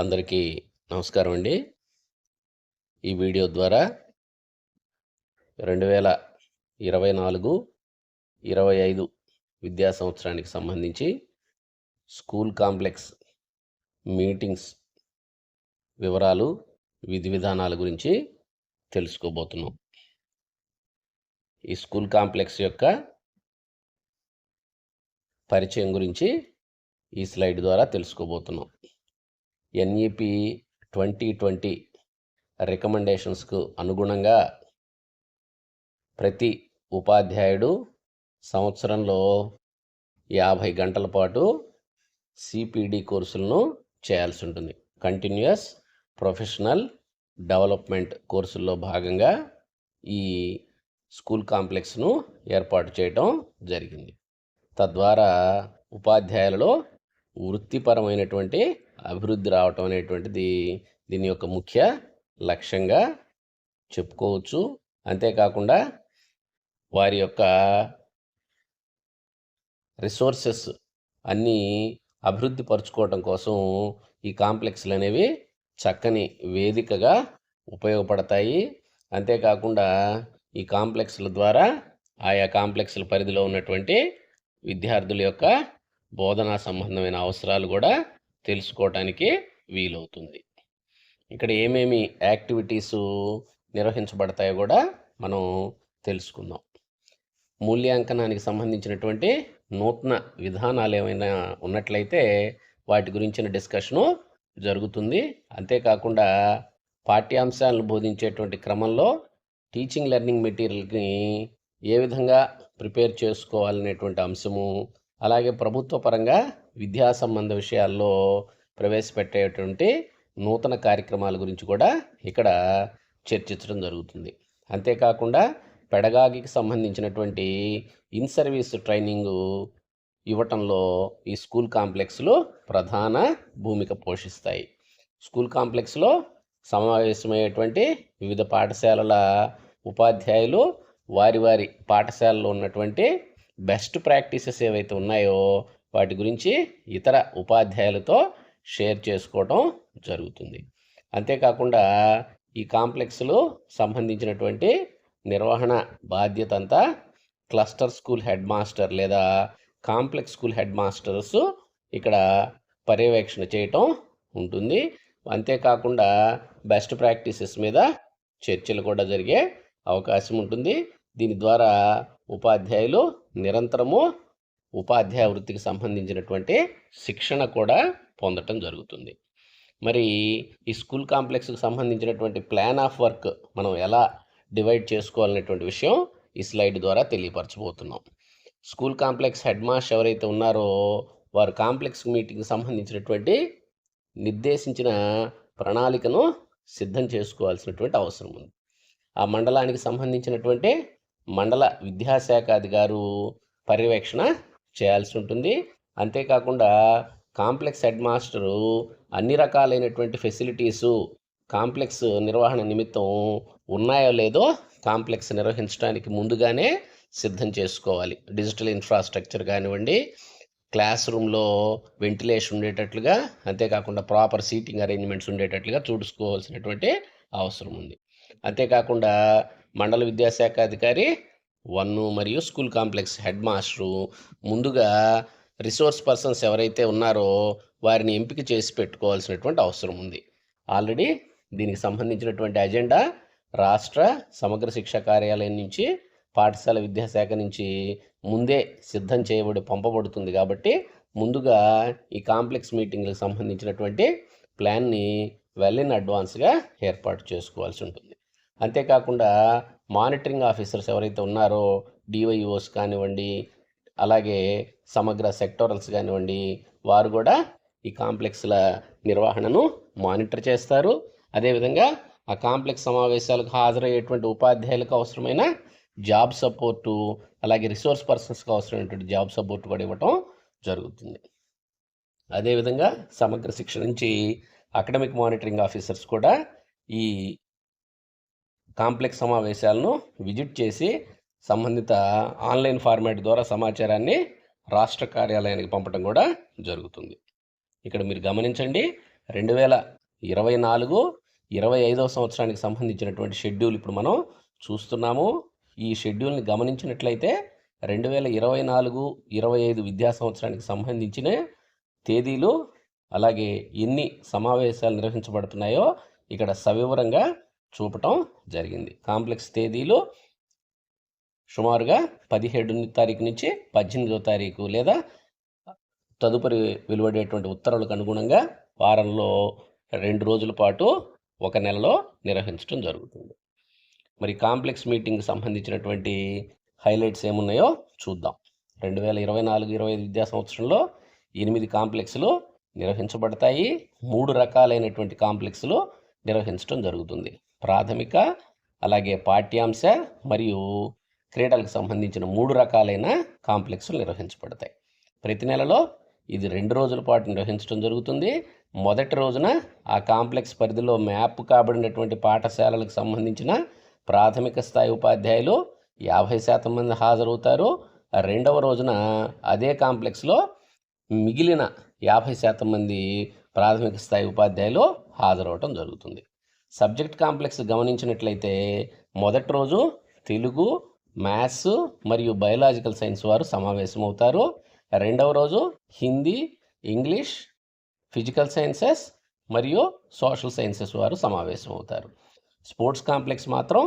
అందరికీ నమస్కారం అండి. ఈ వీడియో ద్వారా 2024-25 విద్యా సంవత్సరానికి సంబంధించి స్కూల్ కాంప్లెక్స్ మీటింగ్స్ వివరాలు, విధి విధానాల గురించి తెలుసుకోబోతున్నాం. ఈ స్కూల్ కాంప్లెక్స్ యొక్క పరిచయం గురించి ఈ స్లైడ్ ద్వారా తెలుసుకోబోతున్నాం. NEP 2020 రికమెండేషన్స్కు అనుగుణంగా ప్రతి ఉపాధ్యాయుడు సంవత్సరంలో 50 గంటల పాటు CPD కోర్సులను చేయాల్సి ఉంటుంది. కంటిన్యూయస్ ప్రొఫెషనల్ డెవలప్మెంట్ కోర్సుల్లో భాగంగా ఈ స్కూల్ కాంప్లెక్స్ను ఏర్పాటు చేయటం జరిగింది. తద్వారా ఉపాధ్యాయులలో వృత్తిపరమైనటువంటి అభివృద్ధి రావటం అనేటువంటిది దీని యొక్క ముఖ్య లక్ష్యంగా చెప్పుకోవచ్చు. అంతేకాకుండా వారి యొక్క రిసోర్సెస్ అన్నీ అభివృద్ధి పరుచుకోవటం కోసం ఈ కాంప్లెక్స్లు అనేవి చక్కని వేదికగా ఉపయోగపడతాయి. అంతేకాకుండా ఈ కాంప్లెక్స్ల ద్వారా ఆయా కాంప్లెక్స్ల పరిధిలో ఉన్నటువంటి విద్యార్థుల యొక్క బోధనా సంబంధమైన అవసరాలు కూడా తెలుసుకోవటానికి వీలవుతుంది. ఇక్కడ ఏమేమి యాక్టివిటీస్ నిర్వహించబడతాయో కూడా మనం తెలుసుకుందాం. మూల్యాంకనానికి సంబంధించినటువంటి నూతన విధానాలు ఏమైనా ఉన్నట్లయితే వాటి గురించిన డిస్కషను జరుగుతుంది. అంతేకాకుండా పాఠ్యాంశాలను బోధించేటువంటి క్రమంలో టీచింగ్ లెర్నింగ్ మెటీరియల్ని ఏ విధంగా ప్రిపేర్ చేసుకోవాలనేటువంటి అంశము, అలాగే ప్రభుత్వ పరంగా విద్యా సంబంధ విషయాల్లో ప్రవేశపెట్టేటువంటి నూతన కార్యక్రమాల గురించి కూడా ఇక్కడ చర్చించడం జరుగుతుంది. అంతేకాకుండా పెడగాగికి సంబంధించినటువంటి ఇన్ సర్వీస్ ట్రైనింగు ఇవ్వటంలో ఈ స్కూల్ కాంప్లెక్స్లు ప్రధాన భూమిక పోషిస్తాయి. స్కూల్ కాంప్లెక్స్లో సమావేశమయ్యేటువంటి వివిధ పాఠశాలల ఉపాధ్యాయులు వారి వారి పాఠశాలలో ఉన్నటువంటి బెస్ట్ ప్రాక్టీసెస్ ఏవైతే ఉన్నాయో వాటి గురించి ఇతర ఉపాధ్యాయులతో షేర్ చేసుకోవడం జరుగుతుంది. అంతేకాకుండా ఈ కాంప్లెక్స్లు సంబంధించినటువంటి నిర్వహణ బాధ్యత అంతా క్లస్టర్ స్కూల్ హెడ్ మాస్టర్ లేదా కాంప్లెక్స్ స్కూల్ హెడ్ మాస్టర్స్ ఇక్కడ పర్యవేక్షణ చేయటం ఉంటుంది. అంతేకాకుండా బెస్ట్ ప్రాక్టీసెస్ మీద చర్చలు కూడా జరిగే అవకాశం ఉంటుంది. దీని ద్వారా ఉపాధ్యాయులు నిరంతరము ఉపాధ్యాయ వృత్తికి సంబంధించినటువంటి శిక్షణ కూడా పొందటం జరుగుతుంది. మరి ఈ స్కూల్ కాంప్లెక్స్కి సంబంధించినటువంటి ప్లాన్ ఆఫ్ వర్క్ మనం ఎలా డివైడ్ చేసుకోవాలనేటువంటి విషయం ఈ స్లైడ్ ద్వారా తెలియపరచబోతున్నాం. స్కూల్ కాంప్లెక్స్ హెడ్ మాస్టర్ ఎవరైతే ఉన్నారో వారు కాంప్లెక్స్ మీటింగ్కి సంబంధించినటువంటి నిర్దేశించిన ప్రణాళికను సిద్ధం చేసుకోవాల్సినటువంటి అవసరం ఉంది. ఆ మండలానికి సంబంధించినటువంటి మండల విద్యాశాఖ అధికారు పర్యవేక్షణ చేయాల్సి ఉంటుంది. అంతేకాకుండా కాంప్లెక్స్ హెడ్ మాస్టరు అన్ని రకాలైనటువంటి ఫెసిలిటీసు కాంప్లెక్స్ నిర్వహణ నిమిత్తం ఉన్నాయో లేదో కాంప్లెక్స్ నిర్వహించడానికి ముందుగానే సిద్ధం చేసుకోవాలి. డిజిటల్ ఇన్ఫ్రాస్ట్రక్చర్ కానివ్వండి, క్లాస్ రూమ్లో వెంటిలేషన్ ఉండేటట్లుగా, అంతేకాకుండా ప్రాపర్ సీటింగ్ అరేంజ్మెంట్స్ ఉండేటట్లుగా చూసుకోవాల్సినటువంటి అవసరం ఉంది. అంతేకాకుండా మండల విద్యాశాఖ అధికారి 1 మరియు స్కూల్ కాంప్లెక్స్ హెడ్ మాస్టరు ముందుగా రిసోర్స్ పర్సన్స్ ఎవరైతే ఉన్నారో వారిని ఎంపిక చేసి పెట్టుకోవాల్సినటువంటి అవసరం ఉంది. ఆల్రెడీ దీనికి సంబంధించినటువంటి అజెండా రాష్ట్ర సమగ్ర శిక్షా కార్యాలయం నుంచి, పాఠశాల విద్యాశాఖ నుంచి ముందే సిద్ధం చేయబడి పంపబడుతుంది. కాబట్టి ముందుగా ఈ కాంప్లెక్స్ మీటింగ్లకు సంబంధించినటువంటి ప్లాన్ని వెల్ ఇన్ అడ్వాన్స్గా ఏర్పాటు చేసుకోవాల్సి ఉంటుంది. అంతేకాకుండా మానిటరింగ్ ఆఫీసర్స్ ఎవరైతే ఉన్నారో డివైఓస్ కానివ్వండి, అలాగే సమగ్ర సెక్టోరల్స్ కానివ్వండి, వారు కూడా ఈ కాంప్లెక్స్ల నిర్వహణను మానిటర్ చేస్తారు. అదేవిధంగా ఆ కాంప్లెక్స్ సమావేశాలకు హాజరయ్యేటువంటి ఉపాధ్యాయులకు అవసరమైన జాబ్ సపోర్టు, అలాగే రిసోర్స్ పర్సన్స్కి అవసరమైనటువంటి జాబ్ సపోర్ట్ కూడా ఇవ్వటం జరుగుతుంది. అదేవిధంగా సమగ్ర శిక్ష నుంచి అకాడమిక్ మానిటరింగ్ ఆఫీసర్స్ కూడా ఈ కాంప్లెక్స్ సమావేశాలను విజిట్ చేసి సంబంధిత ఆన్లైన్ ఫార్మాట్ ద్వారా సమాచారాన్ని రాష్ట్ర కార్యాలయానికి పంపడం కూడా జరుగుతుంది. ఇక్కడ మీరు గమనించండి, 2024-25 సంవత్సరానికి సంబంధించినటువంటి షెడ్యూల్ ఇప్పుడు మనం చూస్తున్నాము. ఈ షెడ్యూల్ని గమనించినట్లయితే 2024-25 విద్యా సంవత్సరానికి సంబంధించిన తేదీలు అలాగే ఎన్ని సమావేశాలు నిర్వహించబడుతున్నాయో ఇక్కడ సవివరంగా చూపటం జరిగింది. కాంప్లెక్స్ తేదీలు సుమారుగా 17వ తారీఖు నుంచి 18వ తారీఖు లేదా తదుపరి వెలువడేటువంటి ఉత్తర్వులకు అనుగుణంగా వారంలో 2 రోజుల పాటు ఒక నెలలో నిర్వహించడం జరుగుతుంది. మరి కాంప్లెక్స్ మీటింగ్కి సంబంధించినటువంటి హైలైట్స్ ఏమున్నాయో చూద్దాం. 2024-25 విద్యా సంవత్సరంలో 8 కాంప్లెక్స్లు నిర్వహించబడతాయి. 3 రకాలైనటువంటి కాంప్లెక్స్లు నిర్వహించడం జరుగుతుంది. ప్రాథమిక, అలాగే పాఠ్యాంశ మరియు క్రీడలకు సంబంధించిన 3 రకాలైన కాంప్లెక్స్లు నిర్వహించబడతాయి. ప్రతి నెలలో ఇది 2 రోజుల పాటు నిర్వహించడం జరుగుతుంది. మొదటి రోజున ఆ కాంప్లెక్స్ పరిధిలో మ్యాప్ కాబడినటువంటి పాఠశాలలకు సంబంధించిన ప్రాథమిక స్థాయి ఉపాధ్యాయులు 50% మంది హాజరవుతారు. రెండవ రోజున అదే కాంప్లెక్స్లో మిగిలిన 50% మంది ప్రాథమిక స్థాయి ఉపాధ్యాయులు హాజరవటం జరుగుతుంది. సబ్జెక్ట్ కాంప్లెక్స్ గమనించినట్లయితే మొదటి రోజు తెలుగు, మ్యాథ్స్ మరియు బయోలాజికల్ సైన్స్ వారు సమావేశమవుతారు. రెండవ రోజు హిందీ, ఇంగ్లీష్, ఫిజికల్ సైన్సెస్ మరియు సోషల్ సైన్సెస్ వారు సమావేశమవుతారు. స్పోర్ట్స్ కాంప్లెక్స్ మాత్రం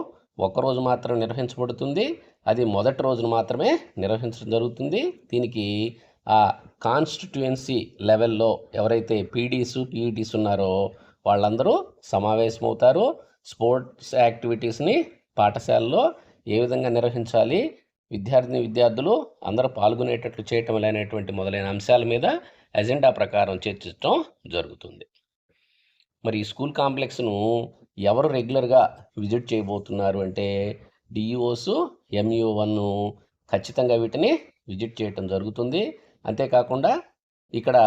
ఒక్కరోజు మాత్రం నిర్వహించబడుతుంది. అది మొదటి రోజున మాత్రమే నిర్వహించడం జరుగుతుంది. దీనికి ఆ కాన్స్టిట్యుయెన్సీ లెవెల్లో ఎవరైతే పీడీస్, టీఈటీస్ ఉన్నారో వాళ్ళందరూ సమావేశమవుతారు. స్పోర్ట్స్ యాక్టివిటీస్ని పాఠశాలలో ఏ విధంగా నిర్వహించాలి, విద్యార్థులు అందరూ పాల్గొనేటట్లు చేయటం అనేటువంటి మొదలైన అంశాల మీద ఎజెండా ప్రకారం చర్చించడం జరుగుతుంది. మరి ఈ స్కూల్ కాంప్లెక్స్ను ఎవరు రెగ్యులర్గా విజిట్ చేయబోతున్నారు అంటే డిఈఓస్, MU1 ఖచ్చితంగా వీటిని విజిట్ చేయటం జరుగుతుంది. అంతేకాకుండా ఇక్కడ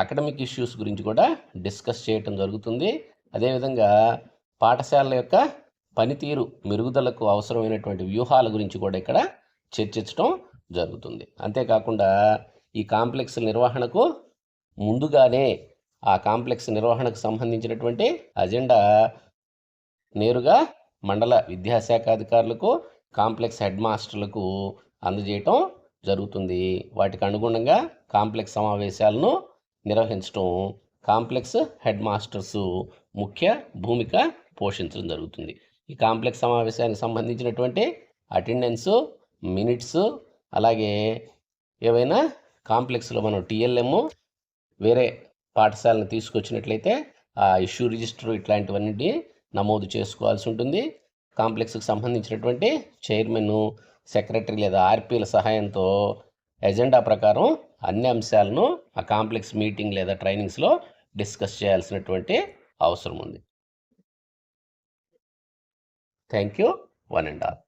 అకాడమిక్ ఇష్యూస్ గురించి కూడా డిస్కస్ చేయటం జరుగుతుంది. అదేవిధంగా పాఠశాలల యొక్క పనితీరు మెరుగుదలకు అవసరమైనటువంటి వ్యూహాల గురించి కూడా ఇక్కడ చర్చించడం జరుగుతుంది. అంతేకాకుండా ఈ కాంప్లెక్స్ నిర్వహణకు ముందుగానే ఆ కాంప్లెక్స్ నిర్వహణకు సంబంధించినటువంటి అజెండా నేరుగా మండల విద్యాశాఖ అధికారులకు, కాంప్లెక్స్ హెడ్ మాస్టర్లకు అందజేయటం జరుగుతుంది. వాటికి అనుగుణంగా కాంప్లెక్స్ సమావేశాలను నిర్వహించడం కాంప్లెక్స్ హెడ్ మాస్టర్స్ ముఖ్య భూమిక పోషించడం జరుగుతుంది. ఈ కాంప్లెక్స్ సమావేశానికి సంబంధించినటువంటి అటెండెన్స్, మినిట్స్, అలాగే ఏవైనా కాంప్లెక్స్లో మనం TLM వేరే పాఠశాలను తీసుకొచ్చినట్లయితే ఆ ఇష్యూ రిజిస్టర్ ఇట్లాంటివన్నీ నమోదు చేసుకోవాల్సి ఉంటుంది. కాంప్లెక్స్కి సంబంధించినటువంటి చైర్మన్, సెక్రటరీ లేదా RPల సహాయంతో ఎజెండా ప్రకారం అన్ని అంశాలను ఆ కాంప్లెక్స్ మీటింగ్ లేదా ట్రైనింగ్స్లో డిస్కస్ చేయాల్సినటువంటి అవసరం ఉంది. Thank you, one and all.